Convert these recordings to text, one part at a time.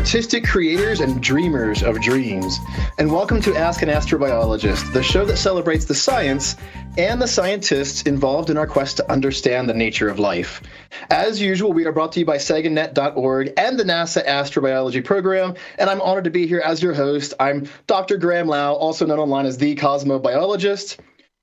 artistic creators and dreamers of dreams. And welcome to Ask An Astrobiologist, the show that celebrates the science and the scientists involved in our quest to understand the nature of life. As usual, we are brought to you by SaganNet.org and the NASA Astrobiology Program, and I'm honored to be here as your host. I'm Dr. Graham Lau, also known online as the Cosmobiologist.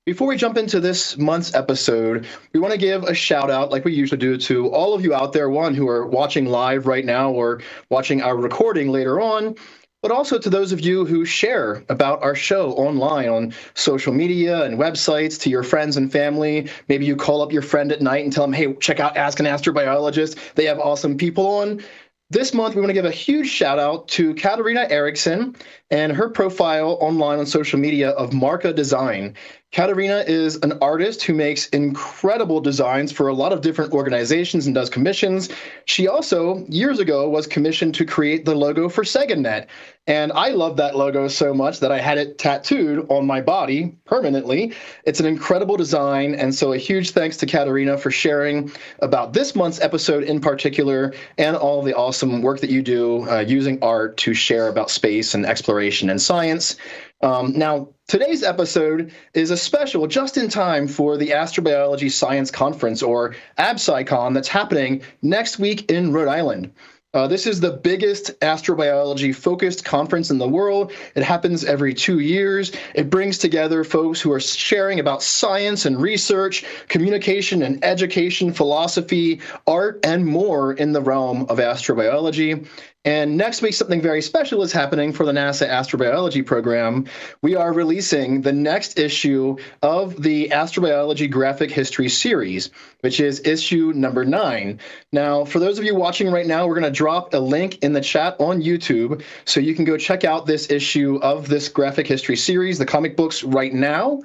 Before we jump into this month's episode, we want to give a shout out, like we usually do, to all of you out there, one, who are watching live right now or watching our recording later on, but also to those of you who share about our show online on social media and websites, to your friends and family. Maybe you call up your friend at night and tell them, hey, check out Ask an Astrobiologist. They have awesome people on. This month, we want to give a huge shout out to Katarina Eriksson and her profile online on social media of Marka Design. Katarina is an artist who makes incredible designs for a lot of different organizations and does commissions. She also, years ago, was commissioned to create the logo for SaganNet. And I love that logo so much that I had it tattooed on my body permanently. It's an incredible design. And so a huge thanks to Katarina for sharing about this month's episode in particular and all the awesome work that you do using art to share about space and exploration and science. Now, today's episode is a special just in time for the Astrobiology Science Conference, or AbSciCon, that's happening next week in Rhode Island. This is the biggest astrobiology-focused conference in the world. It happens every 2 years. It brings together folks who are sharing about science and research, communication and education, philosophy, art, and more in the realm of astrobiology. And next week, something very special is happening for the NASA Astrobiology Program. We are releasing the next issue of the Astrobiology Graphic History Series, which is issue number 9. Now, for those of you watching right now, we're going to drop a link in the chat on YouTube, so you can go check out this issue of this Graphic History Series, the comic books, right now.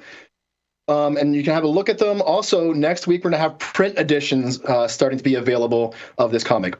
And you can have a look at them. Also, next week, we're going to have print editions starting to be available of this comic.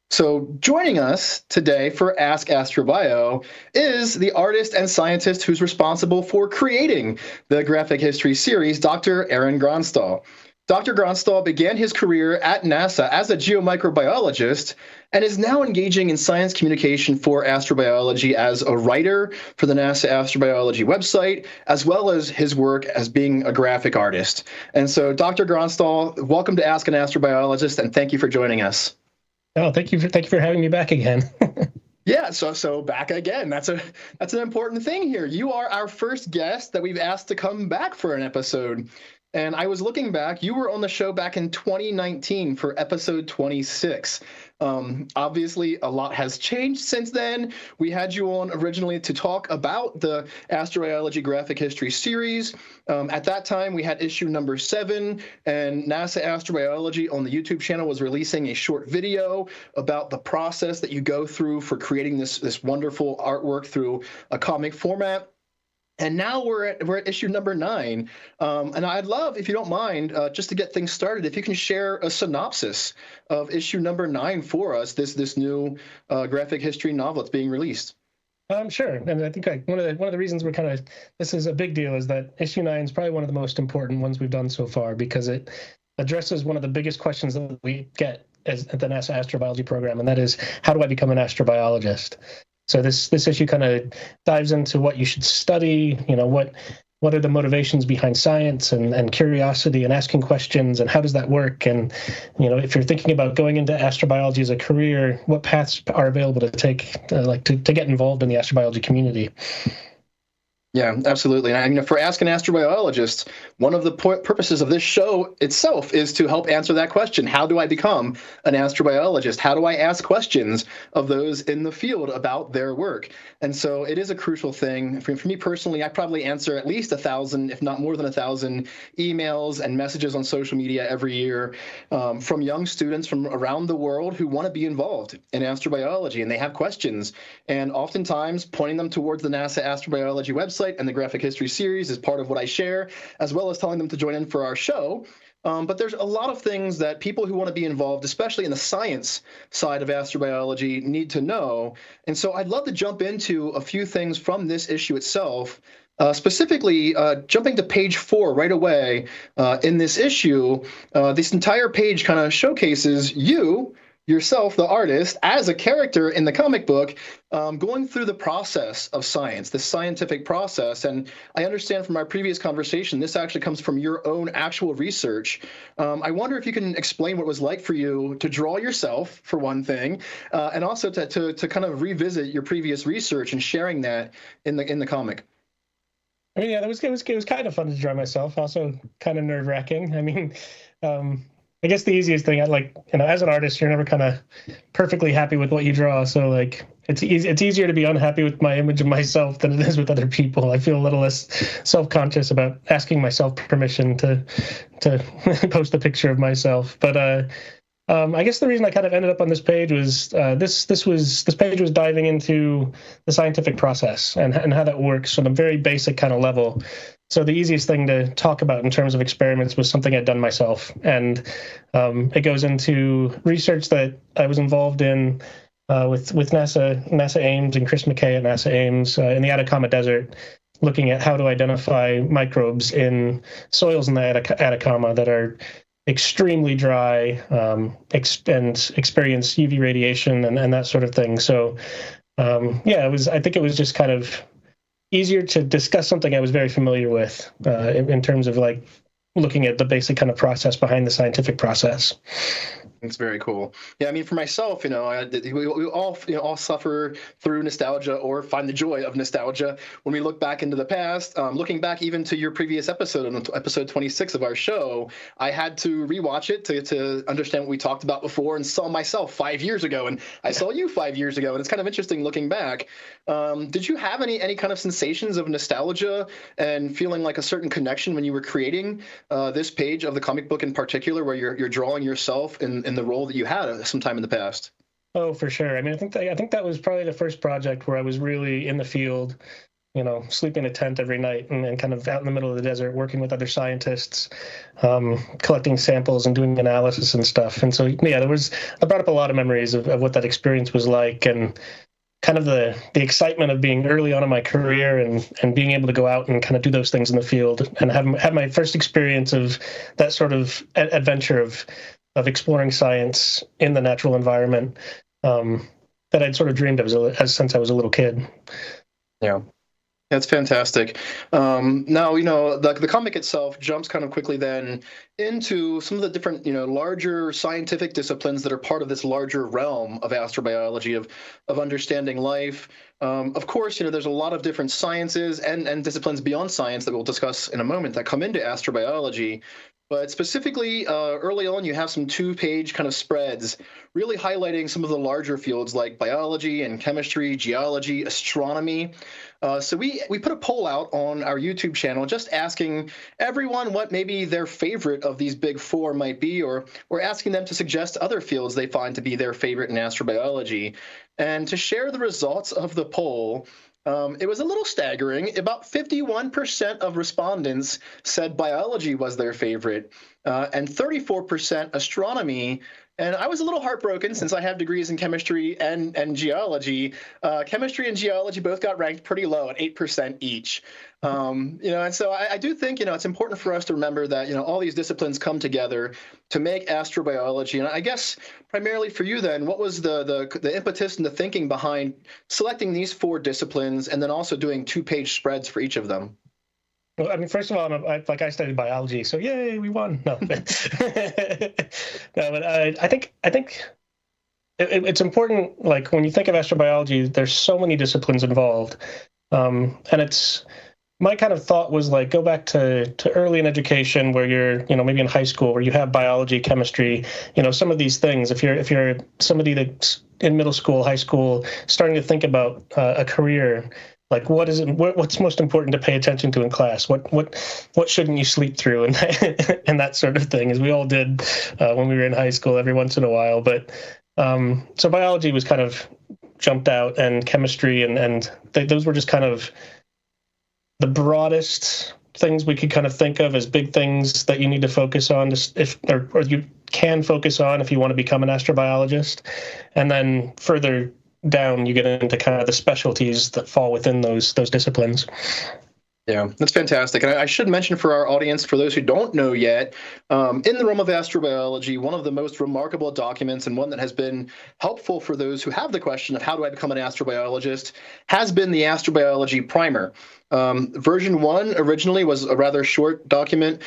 So joining us today for Ask Astrobio is the artist and scientist who's responsible for creating the Graphic History Series, Dr. Aaron Gronstal. Dr. Gronstal began his career at NASA as a geomicrobiologist and is now engaging in science communication for astrobiology as a writer for the NASA Astrobiology website, as well as his work as being a graphic artist. And so, Dr. Gronstal, welcome to Ask an Astrobiologist, and thank you for joining us. Oh, thank you for having me back again. Yeah, so back again. That's an important thing here. You are our first guest that we've asked to come back for an episode. And I was looking back, you were on the show back in 2019 for episode 26. Obviously, a lot has changed since then. We had you on originally to talk about the Astrobiology Graphic History Series. At that time, we had issue number 7, and NASA Astrobiology on the YouTube channel was releasing a short video about the process that you go through for creating this wonderful artwork through a comic format. And now we're at issue number 9, and I'd love, if you don't mind, just to get things started, if you can share a synopsis of issue number 9 for us, this new graphic history novel that's being released. Sure, and I think one of the reasons this is a big deal is that issue 9 is probably one of the most important ones we've done so far, because it addresses one of the biggest questions that we get at the NASA Astrobiology Program, and that is, how do I become an astrobiologist? So this issue kind of dives into what you should study, what are the motivations behind science and curiosity and asking questions, and how does that work? And, if you're thinking about going into astrobiology as a career, what paths are available to take, to get involved in the astrobiology community? Yeah, absolutely. And for Ask an Astrobiologist, one of the purposes of this show itself is to help answer that question. How do I become an astrobiologist? How do I ask questions of those in the field about their work? And so it is a crucial thing. For me personally, I probably answer at least 1,000, if not more than 1,000, emails and messages on social media every year from young students from around the world who want to be involved in astrobiology, and they have questions. And oftentimes pointing them towards the NASA Astrobiology website and the Graphic History Series is part of what I share, as well as telling them to join in for our show. But there's a lot of things that people who want to be involved, especially in the science side of astrobiology, need to know. And so I'd love to jump into a few things from this issue itself. Specifically, jumping to page 4 right away in this issue, this entire page kind of showcases you yourself, the artist, as a character in the comic book, going through the process of science, the scientific process. And I understand from our previous conversation, this actually comes from your own actual research. I wonder if you can explain what it was like for you to draw yourself, for one thing, and also to kind of revisit your previous research and sharing that in the comic. I mean, yeah, it was kind of fun to draw myself. Also, kind of nerve wracking. I mean, I guess the easiest thing, as an artist, you're never kind of perfectly happy with what you draw. So like, it's easier to be unhappy with my image of myself than it is with other people. I feel a little less self-conscious about asking myself permission to post a picture of myself. But I guess the reason I kind of ended up on this page was this page was diving into the scientific process and how that works on a very basic kind of level. So the easiest thing to talk about in terms of experiments was something I'd done myself, and it goes into research that I was involved in with NASA Ames and Chris McKay at NASA Ames in the Atacama Desert, looking at how to identify microbes in soils in the Atacama that are extremely dry and experience UV radiation and that sort of thing. So I think it was just kind of easier to discuss something I was very familiar with in terms of like looking at the basic kind of process behind the scientific process. It's very cool. Yeah, I mean, for myself, we all suffer through nostalgia or find the joy of nostalgia when we look back into the past. Looking back even to your previous episode, on episode 26 of our show, I had to rewatch it to understand what we talked about before, and saw myself 5 years ago, and I saw you 5 years ago, and it's kind of interesting looking back. Did you have any kind of sensations of nostalgia and feeling like a certain connection when you were creating this page of the comic book in particular, where you're drawing yourself in the role that you had sometime in the past? Oh, for sure. I mean, I think that was probably the first project where I was really in the field, sleeping in a tent every night and kind of out in the middle of the desert, working with other scientists, collecting samples and doing analysis and stuff. And so, yeah, I brought up a lot of memories of what that experience was like, and kind of the excitement of being early on in my career and being able to go out and kind of do those things in the field and have my first experience of that sort of adventure of exploring science in the natural environment that I'd sort of dreamed of since I was a little kid. Yeah. That's fantastic. Now, the comic itself jumps kind of quickly then into some of the different, larger scientific disciplines that are part of this larger realm of astrobiology, of understanding life. Of course, there's a lot of different sciences and disciplines beyond science that we'll discuss in a moment that come into astrobiology. But specifically, early on, you have some two-page kind of spreads really highlighting some of the larger fields like biology and chemistry, geology, astronomy. So we put a poll out on our YouTube channel just asking everyone what maybe their favorite of these big four might be, or asking them to suggest other fields they find to be their favorite in astrobiology. And to share the results of the poll, it was a little staggering. About 51% of respondents said biology was their favorite, and 34% astronomy. And I was a little heartbroken since I have degrees in chemistry and geology. Chemistry and geology both got ranked pretty low at 8% each. And so I do think, it's important for us to remember that, all these disciplines come together to make astrobiology. And I guess primarily for you then, what was the impetus and the thinking behind selecting these four disciplines and then also doing two-page spreads for each of them? Well, I mean, first of all, I studied biology, so yay, we won. No, no, but I think it's important. Like when you think of astrobiology, there's so many disciplines involved, and it's my kind of thought was like go back to early in education where you're maybe in high school where you have biology, chemistry, some of these things. If you're somebody that's in middle school, high school, starting to think about a career. Like what's most important to pay attention to in class? What shouldn't you sleep through and and that sort of thing, as we all did when we were in high school every once in a while. But so biology was kind of jumped out, and chemistry and those were just kind of the broadest things we could kind of think of as big things that you need to focus on or you can focus on if you want to become an astrobiologist. And then further down, you get into kind of the specialties that fall within those disciplines. Yeah, that's fantastic. And I should mention for our audience, for those who don't know yet, in the realm of astrobiology, one of the most remarkable documents and one that has been helpful for those who have the question of how do I become an astrobiologist has been the Astrobiology Primer. Version 1 originally was a rather short document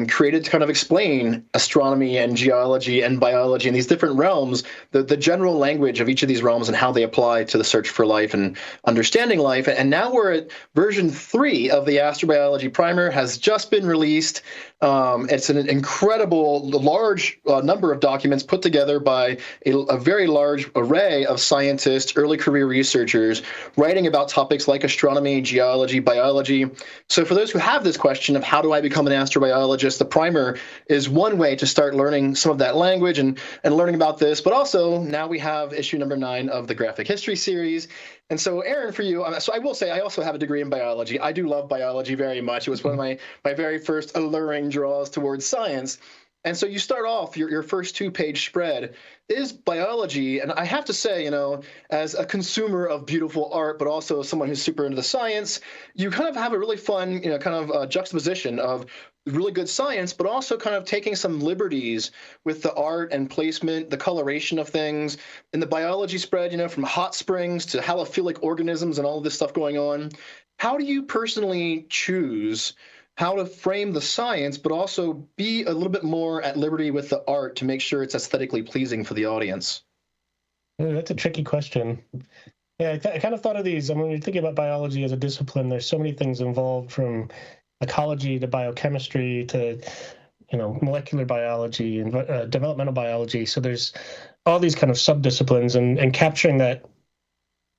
created to kind of explain astronomy and geology and biology and these different realms, the general language of each of these realms and how they apply to the search for life and understanding life. And now we're at version 3 of the Astrobiology Primer has just been released. It's an incredible, large number of documents put together by a very large array of scientists, early career researchers, writing about topics like astronomy, geology, biology. So for those who have this question of how do I become an astrobiologist, the primer is one way to start learning some of that language and learning about this. But also now we have issue number 9 of the graphic history series. And so, Aaron, for you, so I will say I also have a degree in biology. I do love biology very much. It was one of my very first alluring draws towards science. And so you start off, your first 2-page spread is biology. And I have to say, as a consumer of beautiful art, but also someone who's super into the science, you kind of have a really fun, kind of juxtaposition of really good science, but also kind of taking some liberties with the art and placement, the coloration of things. In the biology spread, from hot springs to halophilic organisms and all of this stuff going on. How do you personally choose how to frame the science, but also be a little bit more at liberty with the art to make sure it's aesthetically pleasing for the audience? That's a tricky question. Yeah, I kind of thought of these. I mean, when you're thinking about biology as a discipline, there's so many things involved, from ecology to biochemistry to molecular biology and developmental biology. So there's all these kind of subdisciplines, and capturing that,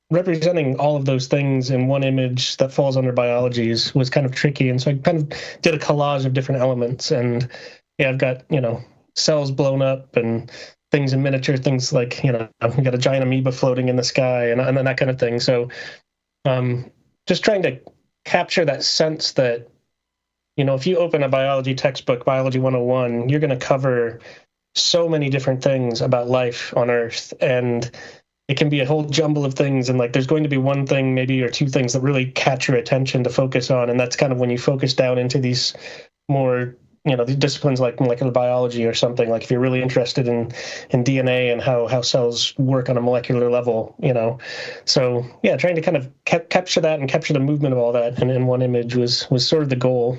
representing all of those things in one image that falls under biology was kind of tricky. And so I kind of did a collage of different elements. And yeah, I've got cells blown up and things in miniature, things like I've got a giant amoeba floating in the sky and then that kind of thing. So just trying to capture that sense that if you open a biology textbook, Biology 101, you're going to cover so many different things about life on Earth, and it can be a whole jumble of things. And there's going to be one thing, maybe, or two things that really catch your attention to focus on. And that's kind of when you focus down into these more, these disciplines like molecular biology or something. Like if you're really interested in DNA and how cells work on a molecular level, So yeah, trying to kind of capture that and capture the movement of all that in one image was sort of the goal.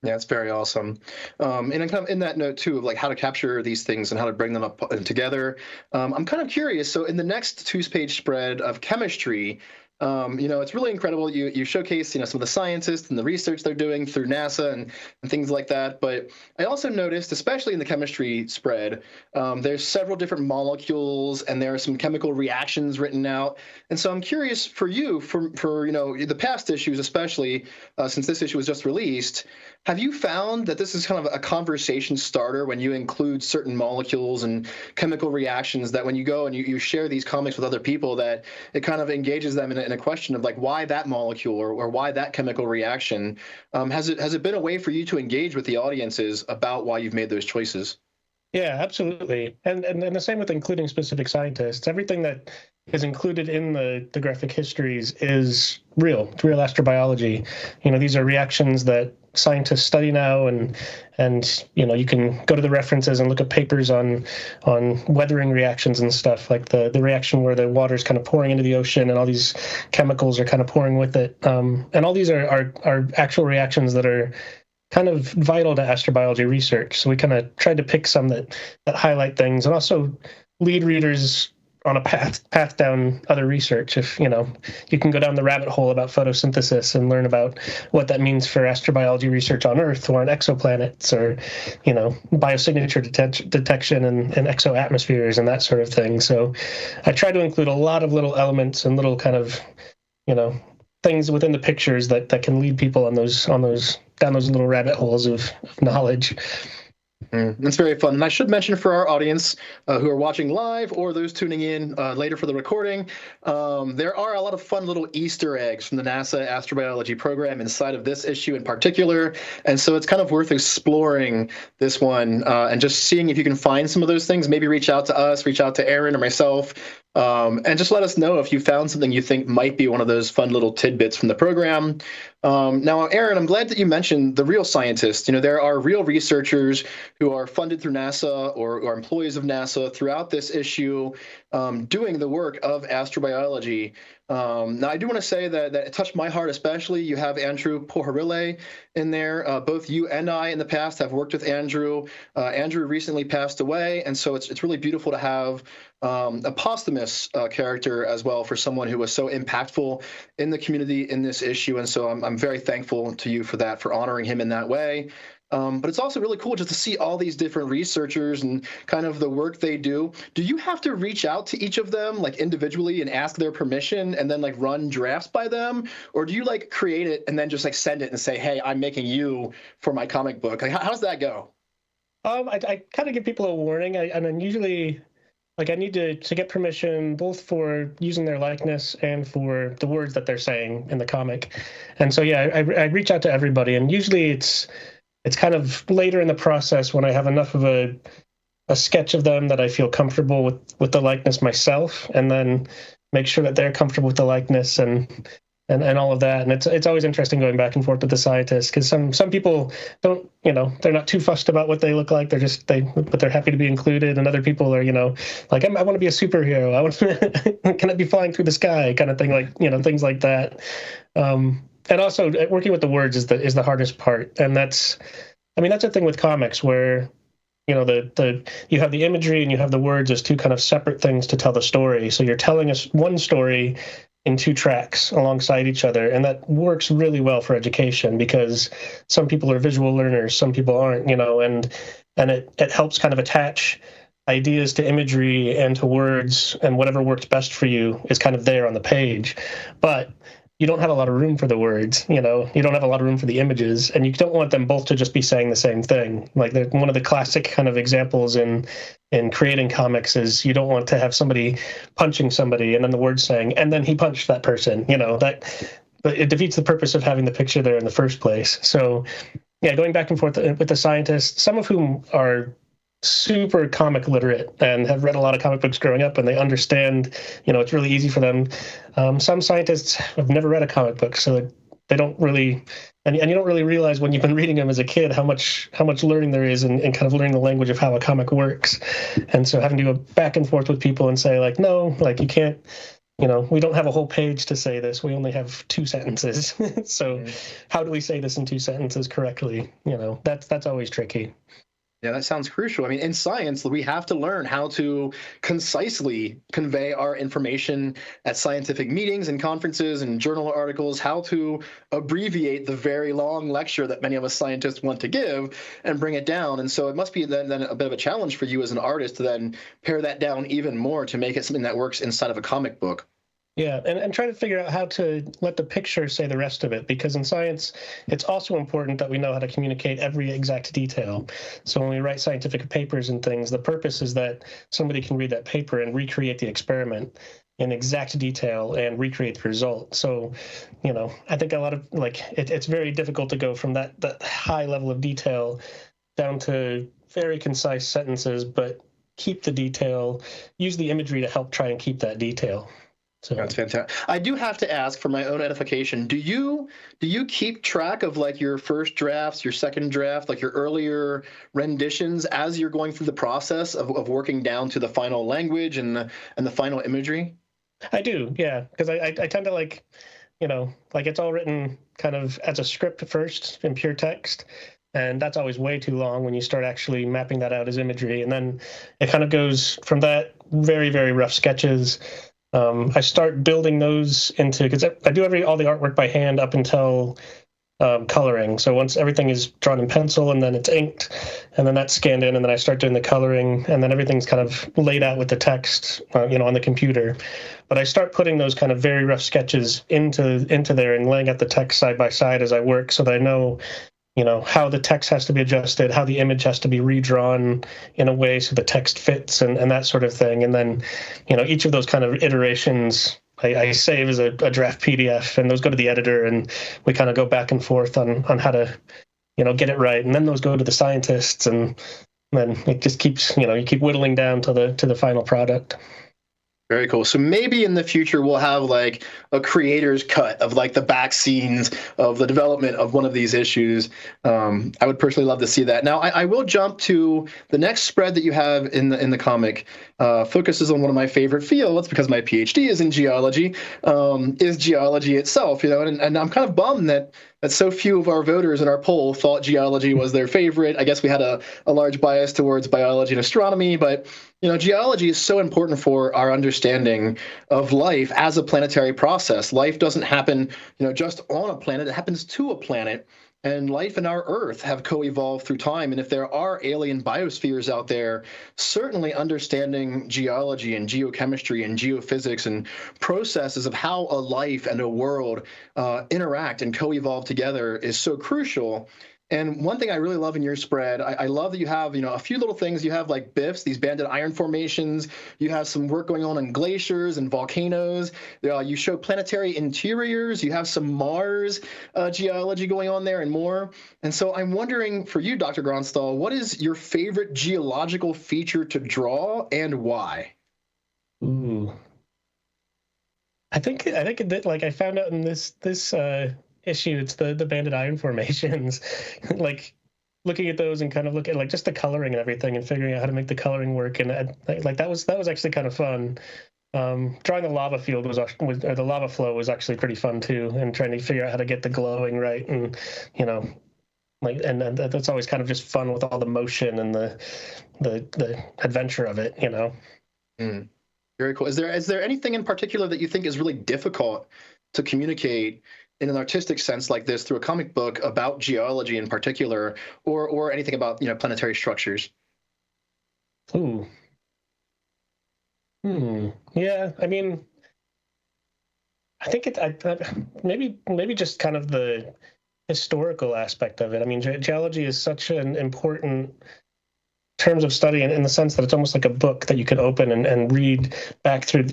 Yeah, it's very awesome. And kind of in that note too, of how to capture these things and how to bring them up together. I'm kind of curious. So in the next 2-page spread of chemistry, it's really incredible. You showcase, some of the scientists and the research they're doing through NASA and things like that. But I also noticed, especially in the chemistry spread, there's several different molecules and there are some chemical reactions written out. And so I'm curious for you, for the past issues, especially since this issue was just released, have you found that this is kind of a conversation starter when you include certain molecules and chemical reactions, that when you go and you share these comics with other people, that it kind of engages them in a question of why that molecule or why that chemical reaction? Has it been a way for you to engage with the audiences about why you've made those choices? Yeah, absolutely. And the same with including specific scientists. Everything that is included in the graphic histories is real. It's real astrobiology. These are reactions that scientists study now, and you can go to the references and look at papers on weathering reactions and stuff, like the reaction where the water is kind of pouring into the ocean and all these chemicals are kind of pouring with it. And all these are actual reactions that are kind of vital to astrobiology research. So we kind of tried to pick some that highlight things and also lead readers on a path down other research. If you can go down the rabbit hole about photosynthesis and learn about what that means for astrobiology research on Earth or on exoplanets, or biosignature detection and exoatmospheres and that sort of thing. So I try to include a lot of little elements and little kind of things within the pictures that can lead people on those down those little rabbit holes of knowledge. It's very fun. And I should mention for our audience who are watching live or those tuning in later for the recording, there are a lot of fun little Easter eggs from the NASA Astrobiology Program inside of this issue in particular. And so it's kind of worth exploring this one and just seeing if you can find some of those things. Maybe reach out to us, reach out to Aaron or myself. And just let us know if you found something you think might be one of those fun little tidbits from the program. Now, Aaron, I'm glad that you mentioned the real scientists. There are real researchers who are funded through NASA or employees of NASA throughout this issue, doing the work of astrobiology. Now, I do want to say that it touched my heart especially. You have Andrew Poharile in there. Both you and I in the past have worked with Andrew. Andrew recently passed away, and so it's really beautiful to have a posthumous character as well for someone who was so impactful in the community in this issue. And so I'm very thankful to you for that, for honoring him in that way. But it's also really cool just to see all these different researchers and kind of the work they do. Do you have to reach out to each of them like individually and ask their permission and then like run drafts by them? Or do you like create it and then just like send it and say, hey, I'm making you for my comic book? Like, how does that go? I kind of give people a warning. And then usually, like, I need to get permission both for using their likeness and for the words that they're saying in the comic. And so, yeah, I reach out to everybody. And usually it's kind of later in the process when I have enough of a sketch of them that I feel comfortable with the likeness myself, and then make sure that they're comfortable with the likeness and all of that. And it's always interesting going back and forth with the scientists, because some people don't, they're not too fussed about what they look like. But they're happy to be included. And other people are, like, I want to be a superhero. I want to, can I be flying through the sky kind of thing, like, things like that. And also working with the words is the hardest part. And that's the thing with comics where, you have the imagery and you have the words as two kind of separate things to tell the story. So you're telling us one story in two tracks alongside each other. And that works really well for education, because some people are visual learners, some people aren't, and it helps kind of attach ideas to imagery and to words, and whatever works best for you is kind of there on the page. But you don't have a lot of room for the words, you don't have a lot of room for the images, and you don't want them both to just be saying the same thing. Like, one of the classic kind of examples in creating comics is you don't want to have somebody punching somebody and then the words saying, and then he punched that person, but it defeats the purpose of having the picture there in the first place. So yeah, going back and forth with the scientists, some of whom are super comic literate and have read a lot of comic books growing up, and they understand, it's really easy for them. Some scientists have never read a comic book, so they don't really, and you don't really realize when you've been reading them as a kid how much learning there is in kind of learning the language of how a comic works. And so having to go back and forth with people and say, like, no, like, you can't, we don't have a whole page to say this. We only have 2 sentences. So how do we say this in 2 sentences correctly? That's always tricky. Yeah, that sounds crucial. I mean, in science, we have to learn how to concisely convey our information at scientific meetings and conferences and journal articles, how to abbreviate the very long lecture that many of us scientists want to give and bring it down. And so it must be then a bit of a challenge for you as an artist to then pare that down even more to make it something that works inside of a comic book. Yeah, and try to figure out how to let the picture say the rest of it, because in science, it's also important that we know how to communicate every exact detail. So when we write scientific papers and things, the purpose is that somebody can read that paper and recreate the experiment in exact detail and recreate the result. So, I think a lot of, like, it's very difficult to go from that high level of detail down to very concise sentences, but keep the detail, use the imagery to help try and keep that detail. So that's fantastic. I do have to ask for my own edification. Do you keep track of like your first drafts, your second draft, like your earlier renditions as you're going through the process of working down to the final language and the final imagery? I do, yeah, because I tend to like it's all written kind of as a script first in pure text. And that's always way too long when you start actually mapping that out as imagery. And then it kind of goes from that very, very rough sketches. I start building those into, because I do all the artwork by hand up until coloring. So once everything is drawn in pencil and then it's inked and then that's scanned in, and then I start doing the coloring, and then everything's kind of laid out with the text, on the computer. But I start putting those kind of very rough sketches into there and laying out the text side by side as I work, so that I know how the text has to be adjusted, how the image has to be redrawn in a way so the text fits, and that sort of thing. And then, each of those kind of iterations I save as a draft PDF, and those go to the editor, and we kind of go back and forth on how to, get it right. And then those go to the scientists, and then it just keeps, you keep whittling down to the final product. Very cool. So maybe in the future we'll have like a creator's cut of like the back scenes of the development of one of these issues. I would personally love to see that. Now, I will jump to the next spread that you have in the comic. Focuses on one of my favorite fields because my PhD is in geology. Is geology itself, and I'm kind of bummed that so few of our voters in our poll thought geology was their favorite. I guess we had a large bias towards biology and astronomy, but geology is so important for our understanding of life as a planetary process. Life doesn't happen, just on a planet. It happens to a planet. And life and our Earth have co-evolved through time. And if there are alien biospheres out there, certainly understanding geology and geochemistry and geophysics and processes of how a life and a world interact and co-evolve together is so crucial. And one thing I really love in your spread, I love that you have, a few little things. You have like BIFs, these banded iron formations. You have some work going on glaciers and volcanoes. You show planetary interiors. You have some Mars geology going on there and more. And so I'm wondering for you, Dr. Gronstal, what is your favorite geological feature to draw and why? Ooh. I think that, like, I found out in this issue, it's the banded iron formations. Like looking at those and kind of look at like just the coloring and everything and figuring out how to make the coloring work, and like that was actually kind of fun. Drawing the lava field or the lava flow was actually pretty fun too, and trying to figure out how to get the glowing right, and like and that's always kind of just fun with all the motion and the adventure of it. Very cool. Is there anything in particular that you think is really difficult to communicate in an artistic sense like this through a comic book about geology in particular, or anything about planetary structures? Ooh. Yeah, I mean, I think maybe just kind of the historical aspect of it. I mean, geology is such an important terms of study in the sense that it's almost like a book that you can open and read back through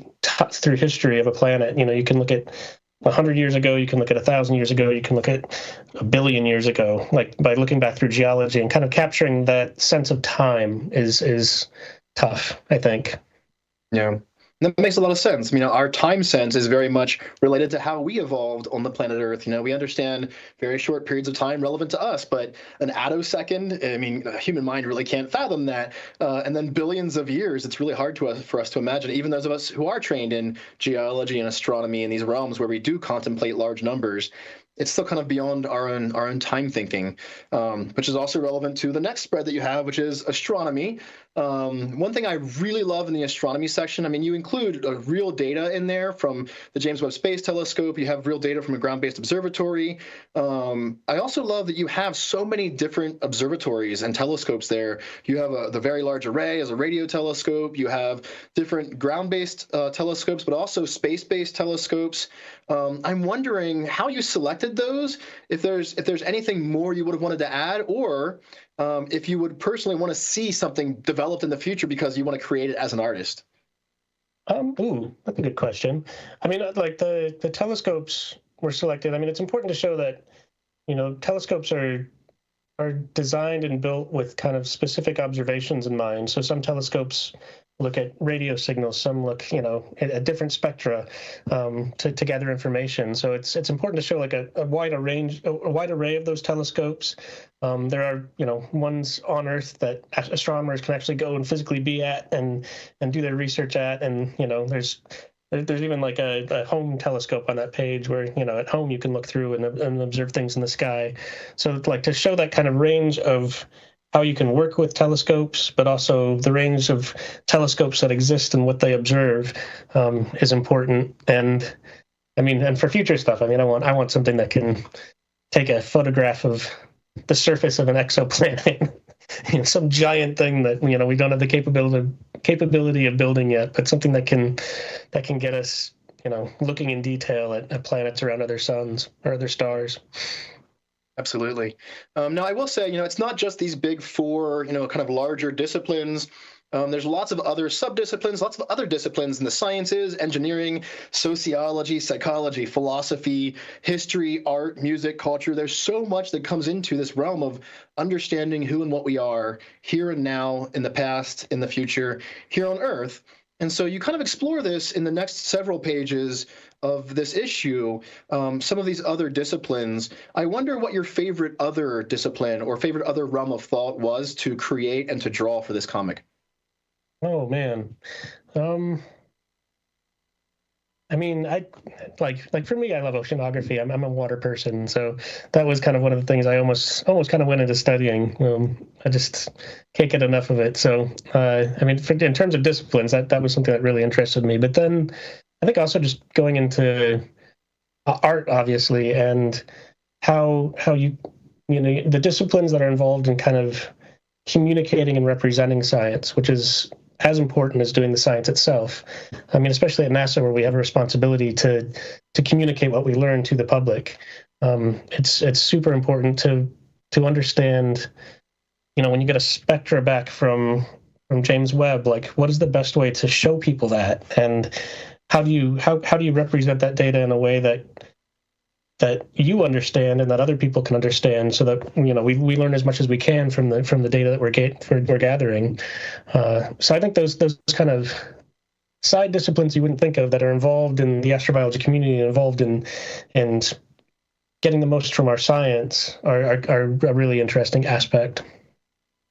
history of a planet. You can look at 100 years ago, you can look at 1,000 years ago, you can look at 1 billion years ago. Like by looking back through geology and kind of capturing that sense of time is tough, I think. Yeah. That makes a lot of sense. Our time sense is very much related to how we evolved on the planet Earth. We understand very short periods of time relevant to us, but an attosecond, a human mind really can't fathom that. And then billions of years, it's really hard for us to imagine, even those of us who are trained in geology and astronomy in these realms where we do contemplate large numbers. It's still kind of beyond our own time thinking, which is also relevant to the next spread that you have, which is astronomy. One thing I really love in the astronomy section, you include real data in there from the James Webb Space Telescope. You have real data from a ground-based observatory. I also love that you have so many different observatories and telescopes there. You have the Very Large Array as a radio telescope. You have different ground-based telescopes, but also space-based telescopes. I'm wondering how you selected those, if there's anything more you would have wanted to add, or if you would personally want to see something developed in the future because you want to create it as an artist. That's a good question. Like the telescopes were selected. It's important to show that, telescopes are designed and built with kind of specific observations in mind. So some telescopes look at radio signals, some look, at different spectra to gather information. So it's important to show like a wide array of those telescopes. There are, ones on Earth that astronomers can actually go and physically be at and do their research at. And, there's even like a home telescope on that page where, at home you can look through and observe things in the sky. So like to show that kind of range of how you can work with telescopes, but also the range of telescopes that exist and what they observe is important. And and for future stuff, I want something that can take a photograph of the surface of an exoplanet, some giant thing that we don't have the capability of building yet, but something that can get us looking in detail at planets around other suns or other stars. Absolutely. Now, I will say, it's not just these big four, kind of larger disciplines. There's lots of other subdisciplines, lots of other disciplines in the sciences, engineering, sociology, psychology, philosophy, history, art, music, culture. There's so much that comes into this realm of understanding who and what we are here and now, in the past, in the future, here on Earth. And so you kind of explore this in the next several pages of this issue, some of these other disciplines. I wonder what your favorite other discipline or favorite other realm of thought was to create and to draw for this comic. Oh man. I mean, I like for me, I love oceanography. I'm a water person, so that was kind of one of the things I almost kind of went into studying. I just can't get enough of it. So, I mean, in terms of disciplines, that was something that really interested me. But then, I think also just going into art, obviously, and how you know the disciplines that are involved in kind of communicating and representing science, which is as important as doing the science itself. I mean, especially at NASA, where we have a responsibility to communicate what we learn to the public. It's super important to understand. You know, when you get a spectra back from James Webb, like what is the best way to show people that, and how do you represent that data in a way that you understand and that other people can understand, so that we learn as much as we can from the data that we're gathering. So I think those kind of side disciplines you wouldn't think of that are involved in the astrobiology community, involved in getting the most from our science, are a really interesting aspect.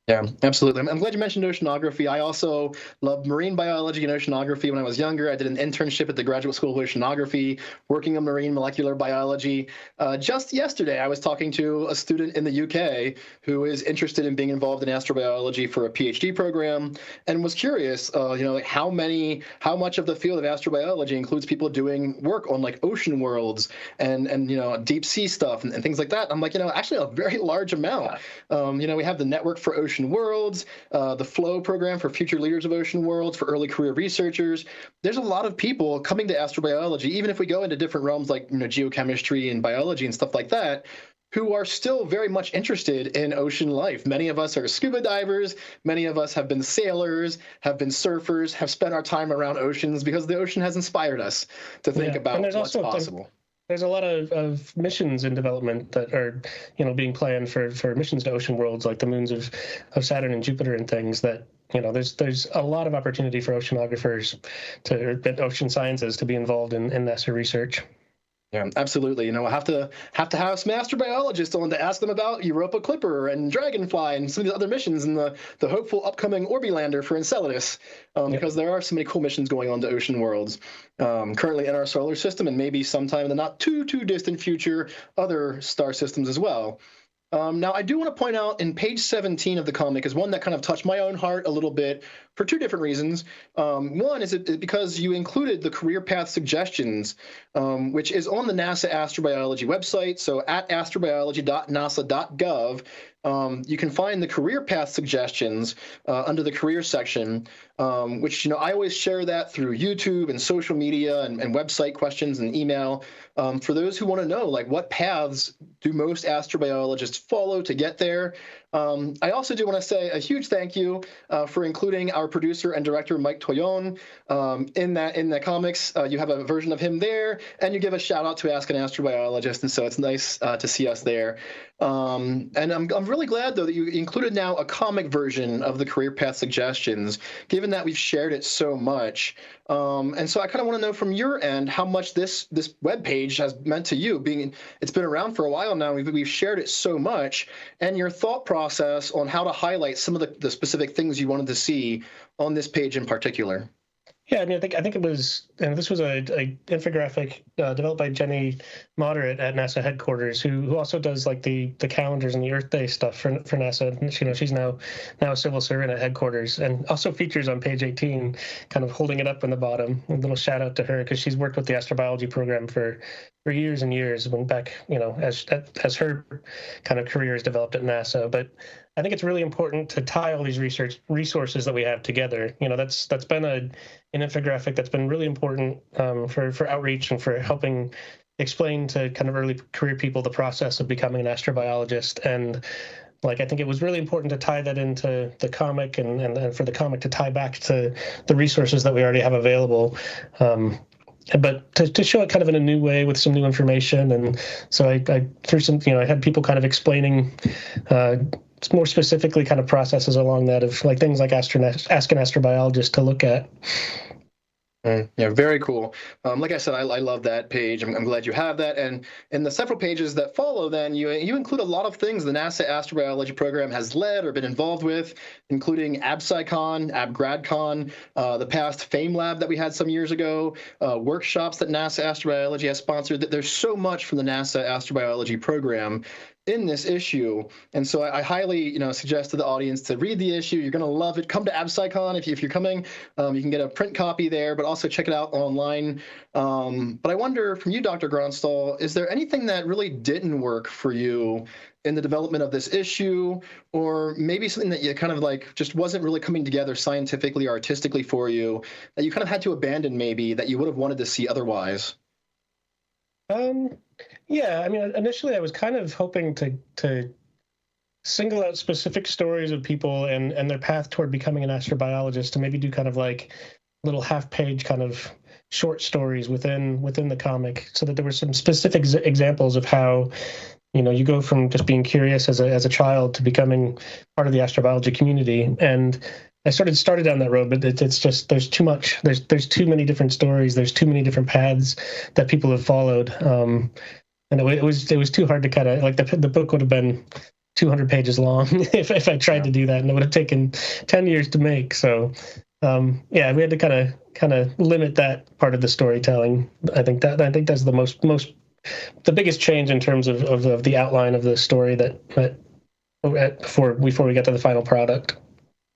Yeah, absolutely. I'm glad you mentioned oceanography. I also loved marine biology and oceanography when I was younger. I did an internship at the Graduate School of Oceanography, working on marine molecular biology. Just yesterday, I was talking to a student in the UK who is interested in being involved in astrobiology for a PhD program, and was curious, like how much of the field of astrobiology includes people doing work on like ocean worlds and deep sea stuff and things like that. I'm like, actually a very large amount. We have the Network for Ocean Worlds, the FLOW program for future leaders of ocean worlds, for early career researchers. There's a lot of people coming to astrobiology, even if we go into different realms like geochemistry and biology and stuff like that, who are still very much interested in ocean life. Many of us are scuba divers. Many of us have been sailors, have been surfers, have spent our time around oceans because the ocean has inspired us to think about what's possible. There's a lot of missions in development that are, being planned for missions to ocean worlds, like the moons of Saturn and Jupiter and things. That there's a lot of opportunity for oceanographers ocean sciences to be involved in NASA research. Yeah, absolutely. We'll have to have some astrobiologists on to ask them about Europa Clipper and Dragonfly and some of the other missions and the hopeful upcoming Orbilander for Enceladus, because there are so many cool missions going on to ocean worlds currently in our solar system, and maybe sometime in the not too distant future, other star systems as well. Now, I do want to point out in page 17 of the comic is one that kind of touched my own heart a little bit for two different reasons. One is because you included the career path suggestions, which is on the NASA Astrobiology website. So at astrobiology.nasa.gov, you can find the career path suggestions under the career section, which I always share that through YouTube and social media and website questions and email. For those who want to know, like, what paths do most astrobiologists follow to get there? I also do want to say a huge thank you for including our producer and director, Mike Toyon, in the comics. You have a version of him there, and you give a shout out to Ask An Astrobiologist, and so it's nice to see us there. And I'm really glad, though, that you included now a comic version of the career path suggestions, given that we've shared it so much. And so I kind of want to know from your end how much this webpage has meant to you. It's been around for a while now. We've shared it so much, and your thought process on how to highlight some of the specific things you wanted to see on this page in particular. Yeah, I mean, I think it was, and this was a infographic developed by Jenny Moderate at NASA headquarters, who also does like the calendars and the Earth Day stuff for NASA. And, she's now a civil servant at headquarters, and also features on page 18, kind of holding it up in the bottom. A little shout out to her, because she's worked with the astrobiology program for years and years, when back, as her kind of career has developed at NASA. But I think it's really important to tie all these research resources that we have together. That's been an infographic that's been really important for outreach and for helping explain to kind of early career people the process of becoming an astrobiologist. And I think it was really important to tie that into the comic, and for the comic to tie back to the resources that we already have available. But to show it kind of in a new way with some new information. And so I threw some, I had people kind of explaining more specifically kind of processes along that, of like things like Ask An Astrobiologist to look at. Yeah, very cool. Like I said, I love that page. I'm glad you have that. And in the several pages that follow, then you include a lot of things the NASA Astrobiology Program has led or been involved with, including AbSciCon, AbGradCon, the past FAME Lab that we had some years ago, workshops that NASA Astrobiology has sponsored. There's so much from the NASA Astrobiology Program in this issue. And so I highly, suggest to the audience to read the issue. You're going to love it. Come to AbSciCon if you're coming. You can get a print copy there, but also check it out online. But I wonder from you, Dr. Gronstal, is there anything that really didn't work for you in the development of this issue, or maybe something that you kind of like just wasn't really coming together scientifically or artistically for you that you kind of had to abandon maybe that you would have wanted to see otherwise? Yeah, I mean, initially I was kind of hoping to single out specific stories of people and their path toward becoming an astrobiologist, to maybe do kind of like little half-page kind of short stories within the comic, so that there were some specific examples of how, you go from just being curious as a child to becoming part of the astrobiology community. And I started down that road, but it's just there's too much. There's too many different stories. There's too many different paths that people have followed, and it was too hard to kind of like the book would have been 200 pages long if I tried to do that, and it would have taken 10 years to make. So yeah, we had to kind of limit that part of the storytelling. I think that's the biggest change in terms of the outline of the story that before we get to the final product.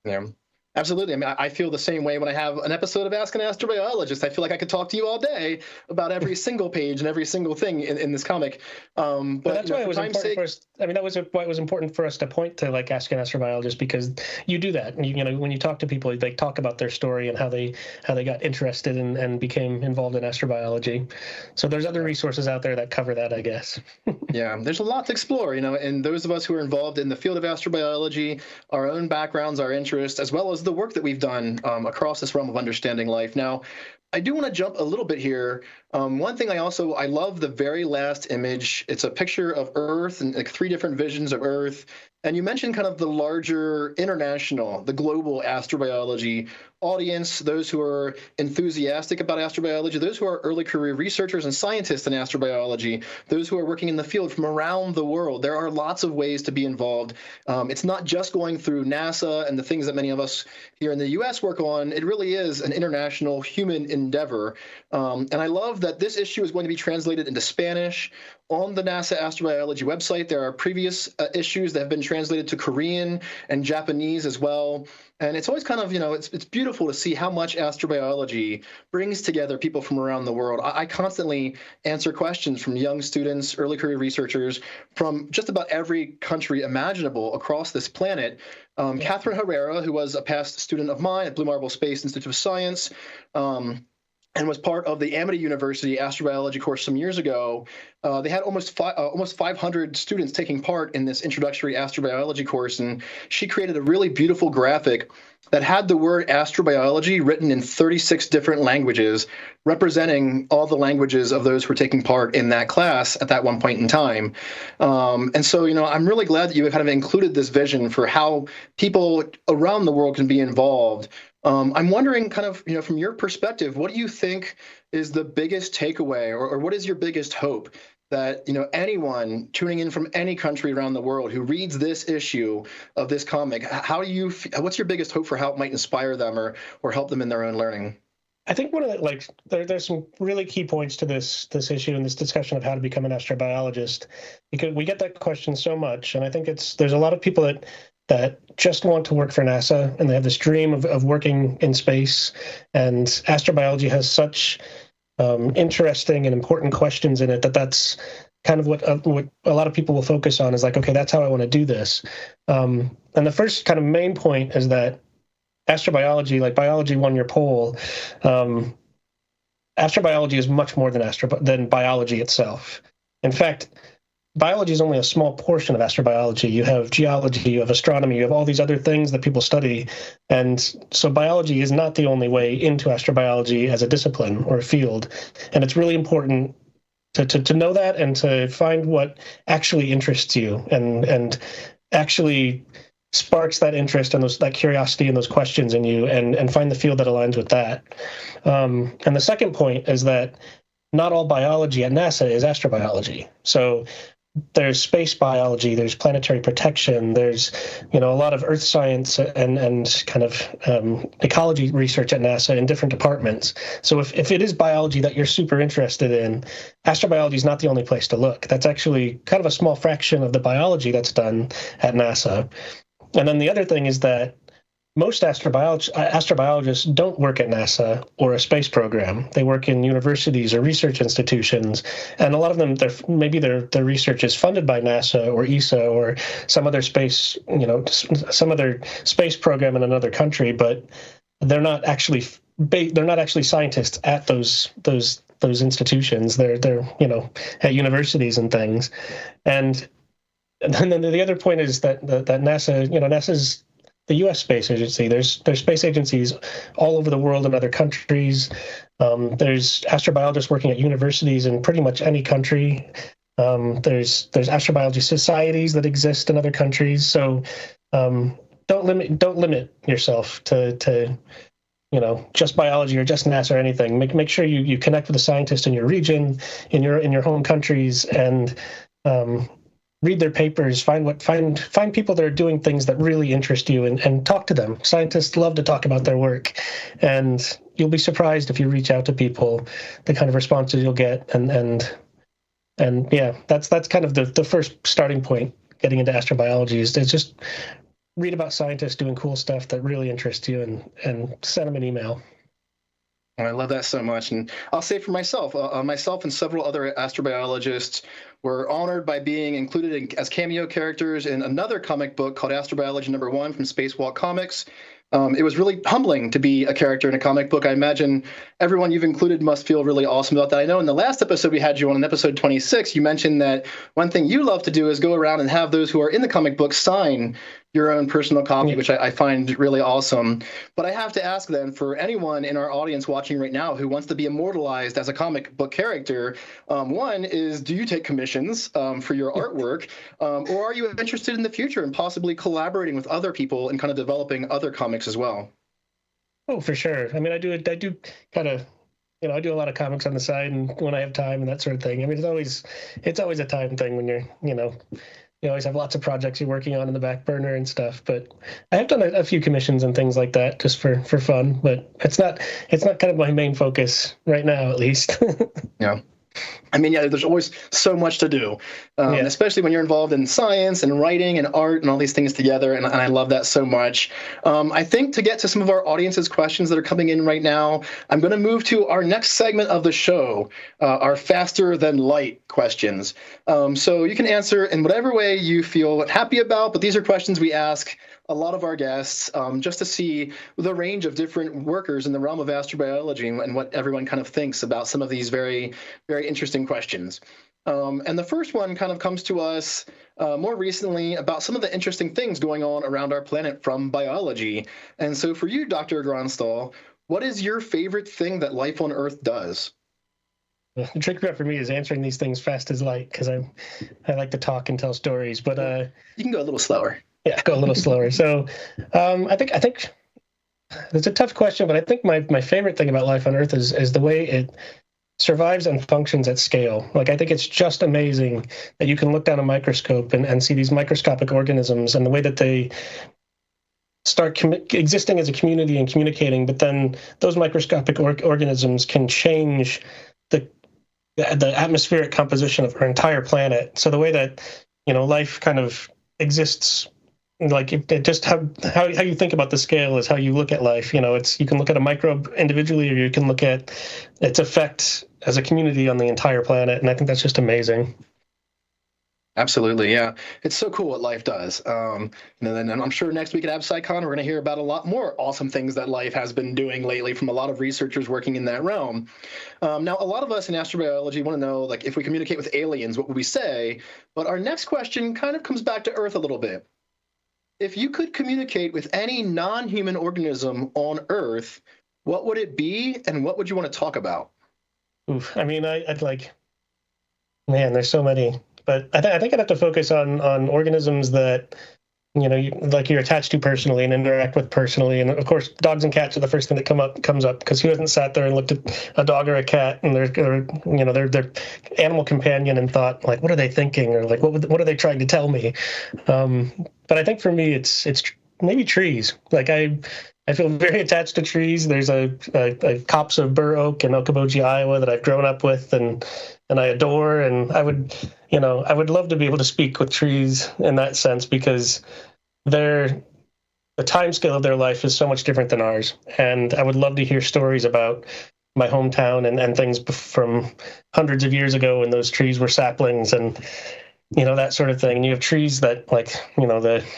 Yeah. Absolutely. I mean, I feel the same way when I have an episode of Ask An Astrobiologist. I feel like I could talk to you all day about every single page and every single thing in this comic. But that's why it was important for us. I mean, that was why it was important for us to point to like Ask An Astrobiologist, because you do that. And when you talk to people, they talk about their story and how they got interested and became involved in astrobiology. So there's other resources out there that cover that, I guess. Yeah, there's a lot to explore, and those of us who are involved in the field of astrobiology, our own backgrounds, our interests, as well as the work that we've done across this realm of understanding life. Now, I do want to jump a little bit here. One thing I love the very last image. It's a picture of Earth and like 3 different visions of Earth. And you mentioned kind of the larger international, the global astrobiology audience, those who are enthusiastic about astrobiology, those who are early career researchers and scientists in astrobiology, those who are working in the field from around the world. There are lots of ways to be involved. It's not just going through NASA and the things that many of us here in the U.S. work on. It really is an international human endeavor. And I love that this issue is going to be translated into Spanish. On the NASA Astrobiology website, there are previous issues that have been translated to Korean and Japanese as well. And it's always kind of, it's beautiful to see how much astrobiology brings together people from around the world. I constantly answer questions from young students, early career researchers from just about every country imaginable across this planet. Catherine Herrera, who was a past student of mine at Blue Marble Space Institute of Science, and was part of the Amity University astrobiology course some years ago. They had almost 500 students taking part in this introductory astrobiology course, and she created a really beautiful graphic that had the word astrobiology written in 36 different languages, representing all the languages of those who were taking part in that class at that one point in time. And so, I'm really glad that you kind of included this vision for how people around the world can be involved. I'm wondering kind of, from your perspective, what do you think is the biggest takeaway, or what is your biggest hope that, anyone tuning in from any country around the world who reads this issue of this comic, what's your biggest hope for how it might inspire them or help them in their own learning? I think one of the, there's some really key points to this issue and this discussion of how to become an astrobiologist, because we get that question so much. And I think there's a lot of people that just want to work for NASA, and they have this dream of working in space. And astrobiology has such interesting and important questions in it that's kind of what a lot of people will focus on, is like, okay, that's how I want to do this. And the first kind of main point is that astrobiology, like biology won your poll, astrobiology is much more than biology itself. In fact, biology is only a small portion of astrobiology. You have geology, you have astronomy, you have all these other things that people study. And so biology is not the only way into astrobiology as a discipline or a field. And it's really important to know that and to find what actually interests you and actually sparks that interest and that curiosity and those questions in you, and find the field that aligns with that. And the second point is that not all biology at NASA is astrobiology. So there's space biology, there's planetary protection, there's a lot of earth science and kind of ecology research at NASA in different departments. So if it is biology that you're super interested in, astrobiology is not the only place to look. That's actually kind of a small fraction of the biology that's done at NASA. And then the other thing is that most astrobiologists don't work at NASA or a space program. They work in universities or research institutions, and a lot of them, their research is funded by NASA or ESA or some other space, some other space program in another country, but they're not actually scientists at those institutions. They're at universities and things, and then the other point is that NASA, NASA's the U.S. Space Agency. There's space agencies all over the world in other countries. There's astrobiologists working at universities in pretty much any country. There's astrobiology societies that exist in other countries. So don't limit yourself to just biology or just NASA or anything. Make sure you connect with a scientist in your region, in your home countries, and read their papers, find people that are doing things that really interest you, and talk to them. Scientists love to talk about their work, and you'll be surprised if you reach out to people, the kind of responses you'll get. And yeah, that's kind of the first starting point getting into astrobiology is just read about scientists doing cool stuff that really interests you, and send them an email. I love that so much. And I'll say for myself, myself and several other astrobiologists were honored by being included as cameo characters in another comic book called Astrobiology #1 from Spacewalk Comics. It was really humbling to be a character in a comic book. I imagine everyone you've included must feel really awesome about that. I know in the last episode we had you on, in episode 26, you mentioned that one thing you love to do is go around and have those who are in the comic book sign your own personal copy, which I find really awesome. But I have to ask then, for anyone in our audience watching right now who wants to be immortalized as a comic book character, one is, do you take commissions for your artwork, or are you interested in the future and possibly collaborating with other people and kind of developing other comics as well? Oh, for sure. I mean, I do kind of, I do a lot of comics on the side, and when I have time and that sort of thing. I mean, it's always a time thing when you're, you always have lots of projects you're working on in the back burner and stuff. But I have done a few commissions and things like that just for fun. But it's not kind of my main focus right now, at least. Yeah. I mean, yeah, there's always so much to do, especially when you're involved in science and writing and art and all these things together. And I love that so much. I think to get to some of our audience's questions that are coming in right now, I'm going to move to our next segment of the show, our faster than light questions. So you can answer in whatever way you feel happy about, but these are questions we ask a lot of our guests just to see the range of different workers in the realm of astrobiology and what everyone kind of thinks about some of these very, very interesting questions. And the first one kind of comes to us more recently about some of the interesting things going on around our planet from biology. And so for you, Dr. Gronstal, what is your favorite thing that life on Earth does? The trick part for me is answering these things fast as light, because I like to talk and tell stories. But you can go a little slower. Yeah, go a little slower. So I think it's a tough question, but I think my favorite thing about life on Earth is the way it survives and functions at scale. Like, I think it's just amazing that you can look down a microscope and see these microscopic organisms and the way that they start existing as a community and communicating, but then those microscopic organisms can change the atmospheric composition of our entire planet. So the way that, life kind of exists, like it just how you think about the scale is how you look at life. You can look at a microbe individually, or you can look at its effect as a community on the entire planet. And I think that's just amazing. Absolutely, yeah. It's so cool what life does. And then I'm sure next week at AbSciCon, we're going to hear about a lot more awesome things that life has been doing lately from a lot of researchers working in that realm. Now, a lot of us in astrobiology want to know, like, if we communicate with aliens, what would we say? But our next question kind of comes back to Earth a little bit. If you could communicate with any non-human organism on Earth, what would it be, and what would you want to talk about? Oof. I mean, I'd like, man, there's so many. But I think I'd have to focus on organisms that like you're attached to personally and interact with personally. And of course, dogs and cats are the first thing that comes up, because who hasn't sat there and looked at a dog or a cat and their animal companion and thought, like, what are they thinking, or like what are they trying to tell me? But I think for me, it's maybe trees. Like I feel very attached to trees. There's a copse of bur oak in Okoboji, Iowa, that I've grown up with and I adore. And I would love to be able to speak with trees in that sense, because the time scale of their life is so much different than ours. And I would love to hear stories about my hometown and things from hundreds of years ago when those trees were saplings and, that sort of thing. And you have trees that, like,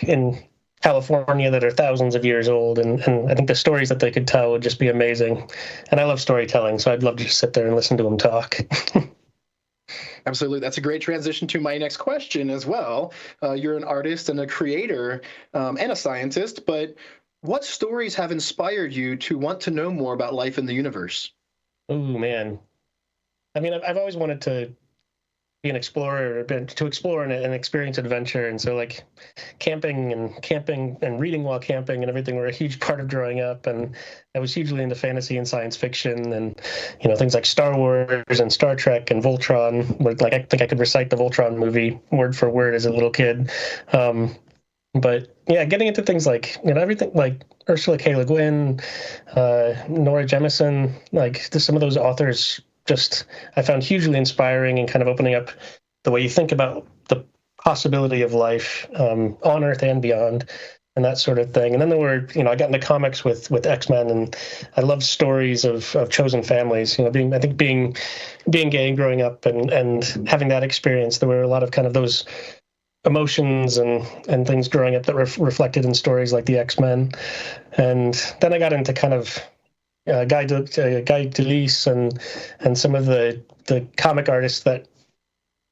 in California that are thousands of years old. And I think the stories that they could tell would just be amazing. And I love storytelling, so I'd love to just sit there and listen to them talk. Absolutely. That's a great transition to my next question as well. You're an artist and a creator and a scientist, but what stories have inspired you to want to know more about life in the universe? Oh, man. I mean, I've always wanted to be an explorer, to explore and experience adventure. And so, like, camping and reading while camping and everything were a huge part of growing up. And I was hugely into fantasy and science fiction, and things like Star Wars and Star Trek and Voltron. Like, I think I could recite the Voltron movie word for word as a little kid. But yeah, getting into things like everything like Ursula K. Le Guin, Nora Jemisin, like some of those authors, just I found hugely inspiring and kind of opening up the way you think about the possibility of life on Earth and beyond, and that sort of thing. And then there were, I got into comics with X-Men, and I love stories of chosen families. Being gay and growing up and having that experience, there were a lot of kind of those emotions and things growing up that were reflected in stories like the X-Men. And then I got into kind of Guy Delisle and some of the comic artists that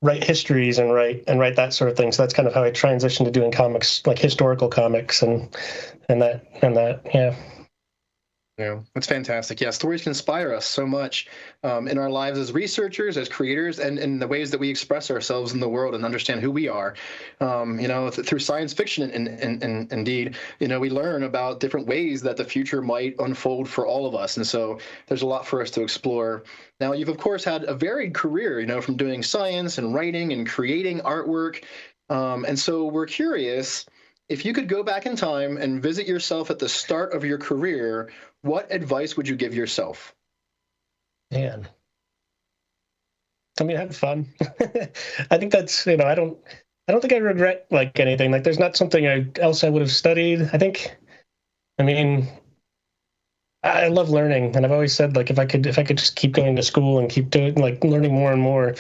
write histories and write that sort of thing. So that's kind of how I transitioned to doing comics, like historical comics and that. Yeah. Yeah, that's fantastic. Yeah, stories can inspire us so much in our lives as researchers, as creators, and in the ways that we express ourselves in the world and understand who we are. Through science fiction, and indeed, we learn about different ways that the future might unfold for all of us. And so there's a lot for us to explore. Now, you've, of course, had a varied career, from doing science and writing and creating artwork. And so we're curious, if you could go back in time and visit yourself at the start of your career, what advice would you give yourself? Man, I mean, have fun. I think that's, I don't think I regret like anything. Like, there's not something else I would have studied. I love learning, and I've always said, like, if I could just keep going to school and keep doing, like, learning more and more,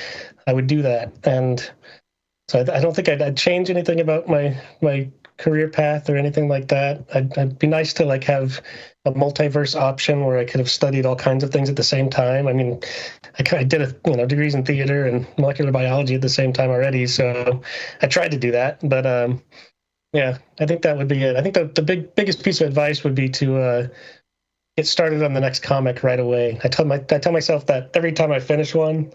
I would do that. And so I don't think I'd change anything about my career path or anything like that. I'd be nice to, like, have a multiverse option where I could have studied all kinds of things at the same time. I mean, I did degrees in theater and molecular biology at the same time already, so I tried to do that. But yeah, I think that would be it. I think the biggest piece of advice would be to get started on the next comic right away. I tell myself that every time I finish one.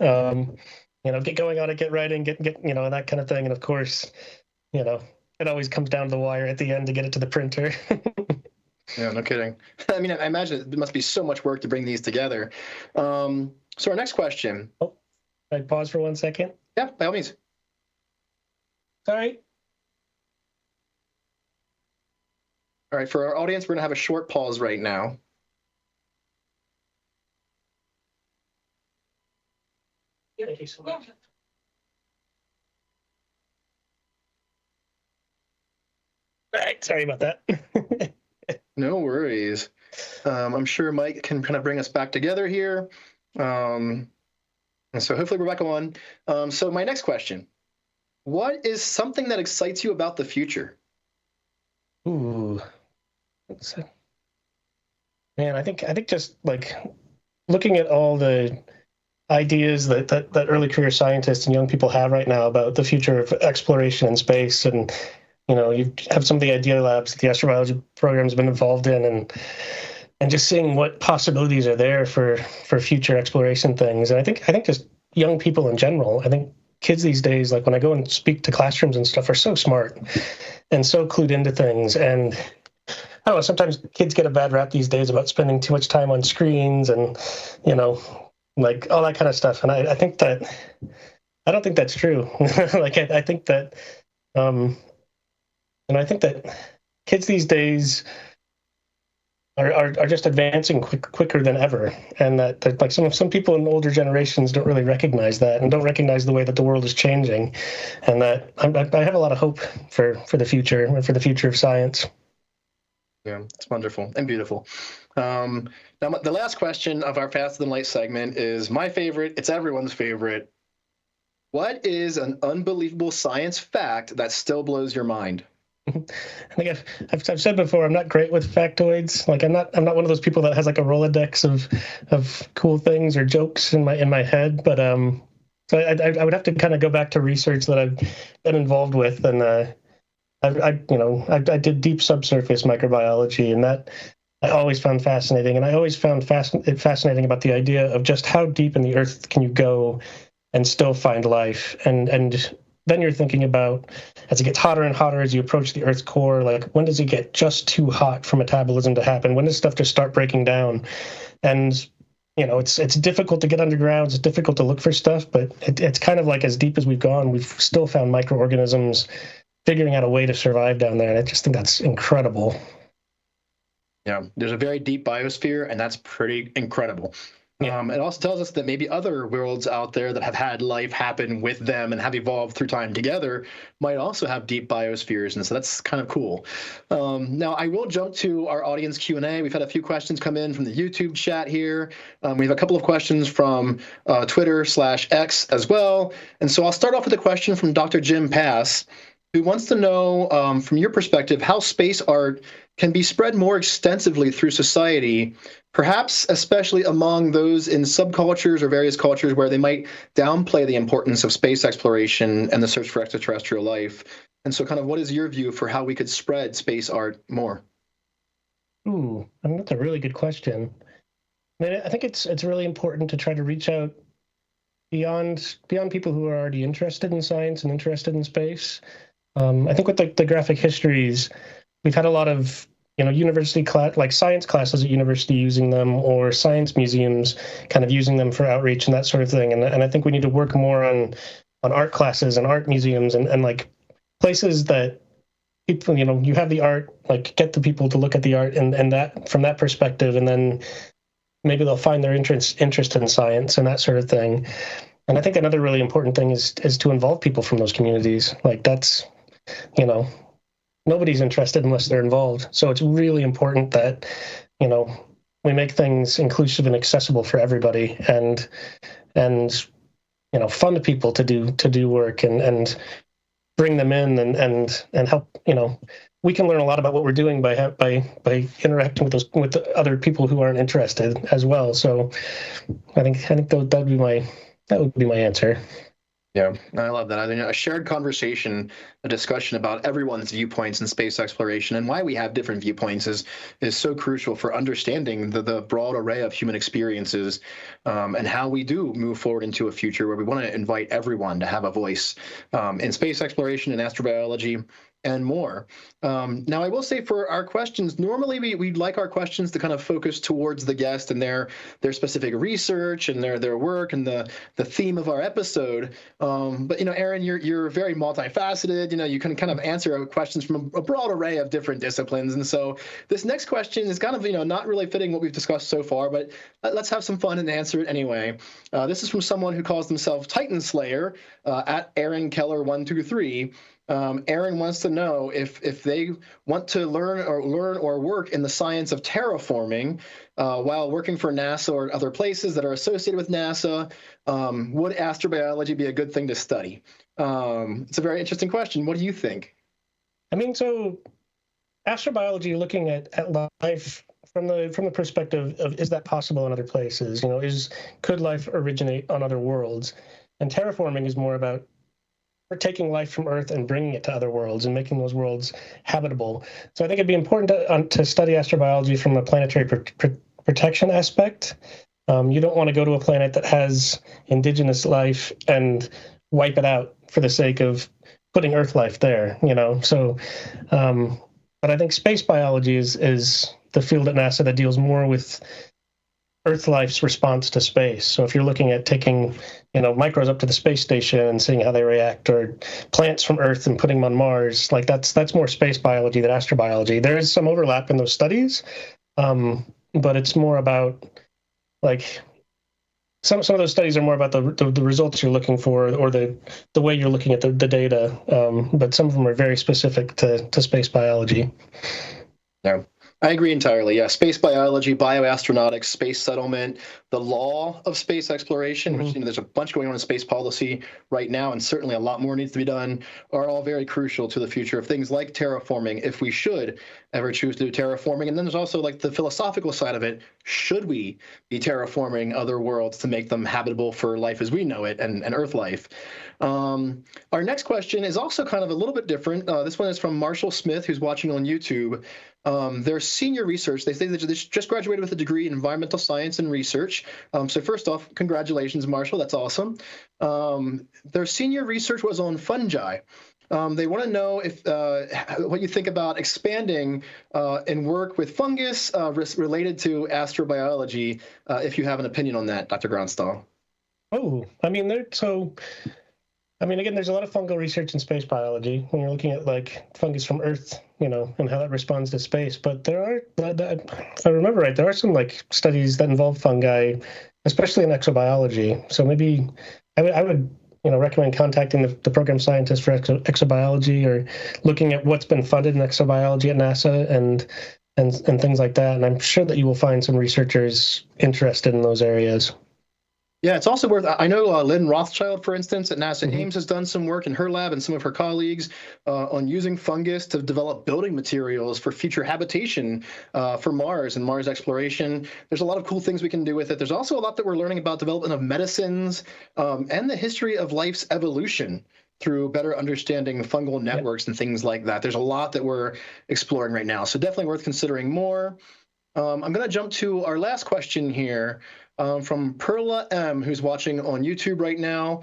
Get going on it, get writing, get that kind of thing. And of course, it always comes down to the wire at the end to get it to the printer. Yeah, no kidding. I mean, I imagine it must be so much work to bring these together. So our next question. Oh, can I pause for 1 second? Yeah, by all means. Sorry. All right, for our audience, we're going to have a short pause right now. Thank you so much. All right, sorry about that. No worries. I'm sure Mike can kind of bring us back together here. And so hopefully we're back on. So my next question, what is something that excites you about the future? Ooh. Man, I think just, like, looking at all the ideas that early career scientists and young people have right now about the future of exploration in space, and you have some of the idea labs that the astrobiology program has been involved in, and just seeing what possibilities are there for future exploration things. And I think just young people in general, I think kids these days, like when I go and speak to classrooms and stuff, are so smart and so clued into things. And I don't know, sometimes kids get a bad rap these days about spending too much time on screens and, like all that kind of stuff. And I think that, I don't think that's true. Like, I think that, I think that kids these days are just advancing quicker than ever, and that like some people in older generations don't really recognize that and don't recognize the way that the world is changing, and that I have a lot of hope for the future and for the future of science. Yeah, it's wonderful and beautiful. Now, the last question of our Faster Than Light segment is my favorite. It's everyone's favorite. What is an unbelievable science fact that still blows your mind? I think I've said before, I'm not great with factoids. Like I'm not one of those people that has like a Rolodex of cool things or jokes in my head. But so I would have to kind of go back to research that I've been involved with, and I did deep subsurface microbiology, and that I always found fascinating. And I always found fascinating about the idea of just how deep in the earth can you go and still find life, and then you're thinking about, as it gets hotter and hotter as you approach the Earth's core, like when does it get just too hot for metabolism to happen? When does stuff just start breaking down? And it's difficult to get underground. It's difficult to look for stuff, but it's kind of like as deep as we've gone, we've still found microorganisms figuring out a way to survive down there. And I just think that's incredible. Yeah, there's a very deep biosphere, and that's pretty incredible. Yeah. It also tells us that maybe other worlds out there that have had life happen with them and have evolved through time together might also have deep biospheres, and so that's kind of cool. Now, I will jump to our audience Q&A. We've had a few questions come in from the YouTube chat here. We have a couple of questions from Twitter/X as well. And so I'll start off with a question from Dr. Jim Pass, who wants to know, from your perspective, how space art can be spread more extensively through society, perhaps especially among those in subcultures or various cultures where they might downplay the importance of space exploration and the search for extraterrestrial life. And so kind of what is your view for how we could spread space art more? Ooh, that's a really good question. I mean, I think it's really important to try to reach out beyond people who are already interested in science and interested in space. I think with the graphic histories, we've had a lot of university class, like science classes at university using them, or science museums kind of using them for outreach and that sort of thing. And I think we need to work more on art classes and art museums and like places that people, you have the art, like get the people to look at the art and that from that perspective, and then maybe they'll find their interest in science and that sort of thing. And I think another really important thing is to involve people from those communities. Like that's, nobody's interested unless they're involved. So it's really important that, we make things inclusive and accessible for everybody, and fund people to do work and bring them in and help. We can learn a lot about what we're doing by interacting with the other people who aren't interested as well. So I think that would be my answer. Yeah, I love that. I think a shared conversation, a discussion about everyone's viewpoints in space exploration and why we have different viewpoints is so crucial for understanding the broad array of human experiences, and how we do move forward into a future where we want to invite everyone to have a voice in space exploration and astrobiology and more. Now, I will say for our questions, normally we'd like our questions to kind of focus towards the guest and their specific research and their work and the theme of our episode. But Aaron, you're very multifaceted. You can kind of answer questions from a broad array of different disciplines. And so this next question is kind of not really fitting what we've discussed so far, but let's have some fun and answer it anyway. This is from someone who calls themselves Titan Slayer at Aaron Keller 123. Aaron wants to know if they want to learn or work in the science of terraforming while working for NASA or other places that are associated with NASA. Would astrobiology be a good thing to study? It's a very interesting question. What do you think? I mean, so astrobiology, looking at life from the perspective of, is that possible in other places? Could life originate on other worlds? And terraforming is more about taking life from Earth and bringing it to other worlds and making those worlds habitable. So I think it'd be important to study astrobiology from a planetary protection aspect. You don't want to go to a planet that has indigenous life and wipe it out for the sake of putting Earth life there, So, but I think space biology is the field at NASA that deals more with Earth life's response to space. So if you're looking at taking, microbes up to the space station and seeing how they react, or plants from Earth and putting them on Mars, like that's more space biology than astrobiology. There is some overlap in those studies, but it's more about like some of those studies are more about the results you're looking for, or the way you're looking at the data. But some of them are very specific to space biology. No, I agree entirely. Yeah, space biology, bioastronautics, space settlement, the law of space exploration, which there's a bunch going on in space policy right now, and certainly a lot more needs to be done, are all very crucial to the future of things like terraforming, if we should ever choose to do terraforming. And then there's also like the philosophical side of it. Should we be terraforming other worlds to make them habitable for life as we know it, and Earth life? Our next question is also kind of a little bit different. This one is from Marshall Smith, who's watching on YouTube. Their senior research, they say that they just graduated with a degree in environmental science and research. So first off, congratulations, Marshall. That's awesome. Their senior research was on fungi. They want to know if what you think about expanding and work with fungus related to astrobiology, if you have an opinion on that, Dr. Gronstal. Oh, again, there's a lot of fungal research in space biology when you're looking at like fungus from Earth, and how that responds to space. But there are, if I remember right, there are some like studies that involve fungi, especially in exobiology. So maybe I would recommend contacting the program scientist for exobiology, or looking at what's been funded in exobiology at NASA and things like that. And I'm sure that you will find some researchers interested in those areas. Yeah, it's also worth, I know Lynn Rothschild, for instance, at NASA Ames has done some work in her lab and some of her colleagues on using fungus to develop building materials for future habitation for Mars and Mars exploration. There's a lot of cool things we can do with it. There's also a lot that we're learning about development of medicines and the history of life's evolution through better understanding fungal networks and things like that. There's a lot that we're exploring right now, so definitely worth considering more. I'm going to jump to our last question here. From Perla M, who's watching on YouTube right now.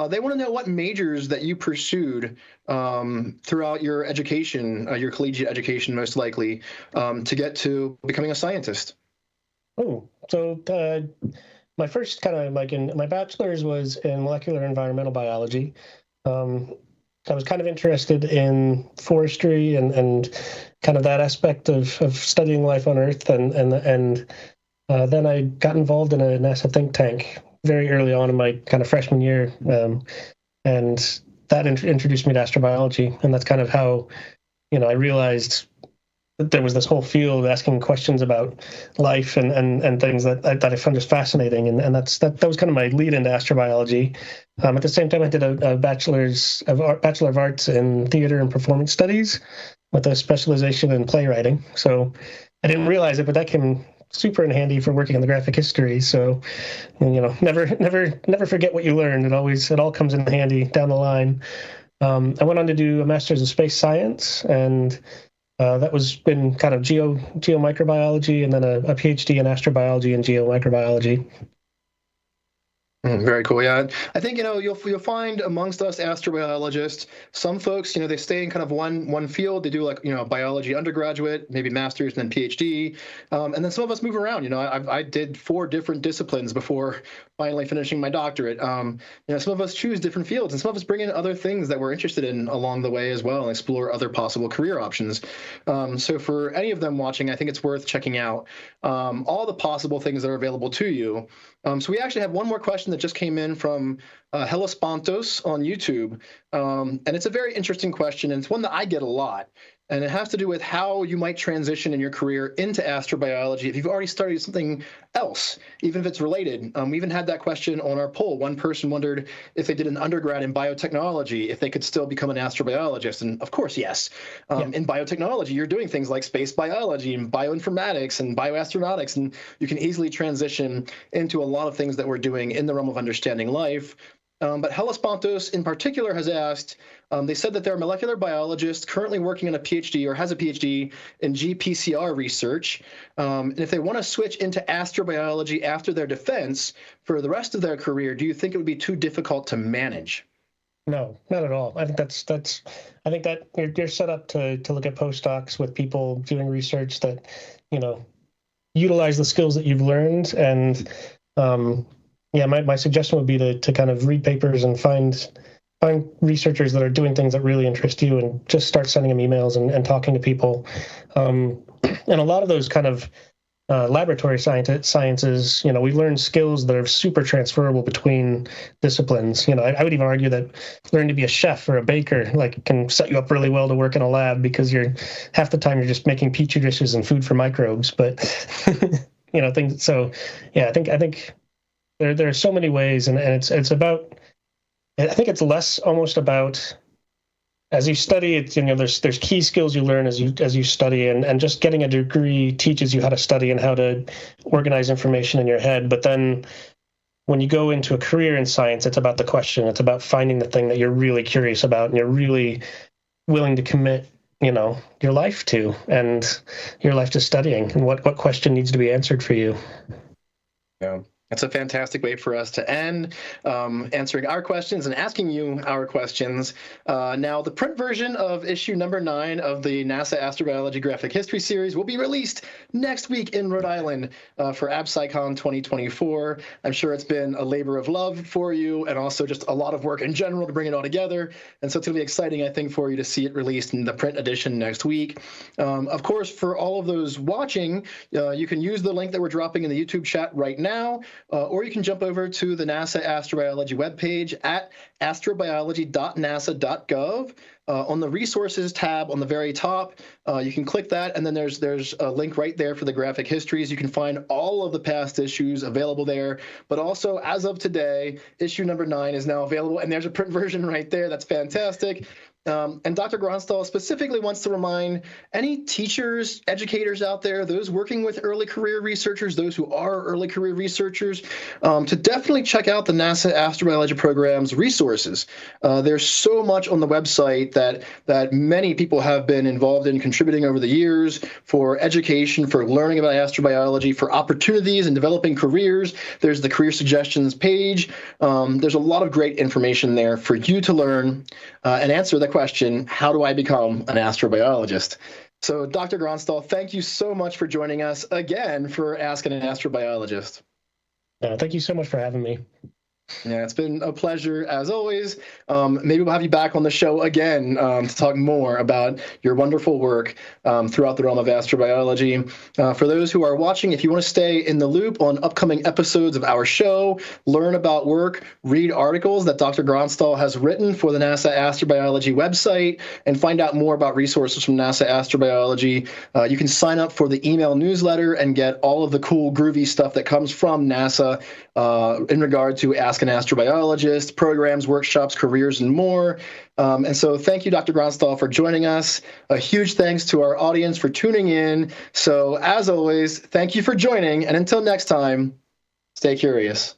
They want to know what majors that you pursued throughout your education, your collegiate education, most likely, to get to becoming a scientist. Oh, so my first kind of like my bachelor's was in molecular environmental biology. I was kind of interested in forestry and kind of that aspect of studying life on Earth, and then I got involved in a NASA think tank very early on in my kind of freshman year, and that introduced me to astrobiology, and that's kind of how, I realized that there was this whole field asking questions about life and things that I found just fascinating, and that was kind of my lead into astrobiology. At the same time, I did a Bachelor of Arts in Theater and Performance Studies with a specialization in playwriting. So I didn't realize it, but that came super in handy for working in the graphic history. So, never forget what you learned. It all comes in handy down the line. I went on to do a master's of space science, and that was in kind of geomicrobiology, and then a PhD in astrobiology and geomicrobiology. Very cool. Yeah, I think you'll find amongst us astrobiologists, some folks they stay in kind of one field. They do like biology undergraduate, maybe master's, and then PhD, and then some of us move around. I did 4 different disciplines before finally finishing my doctorate. Some of us choose different fields, and some of us bring in other things that we're interested in along the way as well, and explore other possible career options. So for any of them watching, I think it's worth checking out all the possible things that are available to you. So we actually have one more question that just came in from Hellespontos on YouTube, and it's a very interesting question, and it's one that I get a lot. And it has to do with how you might transition in your career into astrobiology if you've already studied something else, even if it's related. We even had that question on our poll. One person wondered if they did an undergrad in biotechnology, if they could still become an astrobiologist. And of course, yes. In biotechnology, you're doing things like space biology and bioinformatics and bioastronautics, and you can easily transition into a lot of things that we're doing in the realm of understanding life. But Hellespontos in particular has asked, they said that they're a molecular biologist currently working on a PhD or has a PhD in GPCR research. And if they want to switch into astrobiology after their defense for the rest of their career, do you think it would be too difficult to manage? No, not at all. I think I think that you're set up to look at postdocs with people doing research that, utilize the skills that you've learned. And yeah, my suggestion would be to kind of read papers and find researchers that are doing things that really interest you, and just start sending them emails and talking to people. And a lot of those kind of laboratory sciences, we learn skills that are super transferable between disciplines. I would even argue that learning to be a chef or a baker can set you up really well to work in a lab, because half the time you're just making petri dishes and food for microbes. But things. So yeah, I think there are so many ways, and it's about. I think it's less almost about, as you study, it's, there's key skills you learn as you study, and just getting a degree teaches you how to study and how to organize information in your head. But then when you go into a career in science, it's about the question. It's about finding the thing that you're really curious about and you're really willing to commit, your life to, and your life to studying, and what question needs to be answered for you. Yeah. That's a fantastic way for us to end, answering our questions and asking you our questions. Now, the print version of issue number 9 of the NASA Astrobiology Graphic History Series will be released next week in Rhode Island for AbSciCon 2024. I'm sure it's been a labor of love for you, and also just a lot of work in general to bring it all together. And so it's going to be exciting, I think, for you to see it released in the print edition next week. Of course, for all of those watching, you can use the link that we're dropping in the YouTube chat right now. Or you can jump over to the NASA Astrobiology webpage at astrobiology.nasa.gov. On the resources tab on the very top, you can click that, and then there's a link right there for the graphic histories. You can find all of the past issues available there. But also, as of today, issue number 9 is now available, and there's a print version right there. That's fantastic. And Dr. Gronstal specifically wants to remind any teachers, educators out there, those working with early career researchers, those who are early career researchers, to definitely check out the NASA Astrobiology Program's resources. There's so much on the website that many people have been involved in contributing over the years for education, for learning about astrobiology, for opportunities and developing careers. There's the career suggestions page. There's a lot of great information there for you to learn and answer the question, how do I become an astrobiologist? So, Dr. Gronstal, thank you so much for joining us again for Ask an Astrobiologist. Thank you so much for having me. Yeah, it's been a pleasure as always. Maybe we'll have you back on the show again to talk more about your wonderful work throughout the realm of astrobiology. For those who are watching, if you want to stay in the loop on upcoming episodes of our show, learn about work, read articles that Dr. Gronstal has written for the NASA Astrobiology website, and find out more about resources from NASA Astrobiology, you can sign up for the email newsletter and get all of the cool, groovy stuff that comes from NASA in regard to Ask an Astrobiologist, programs, workshops, careers, and more. And so thank you, Dr. Gronstal, for joining us. A huge thanks to our audience for tuning in. So as always, thank you for joining. And until next time, stay curious.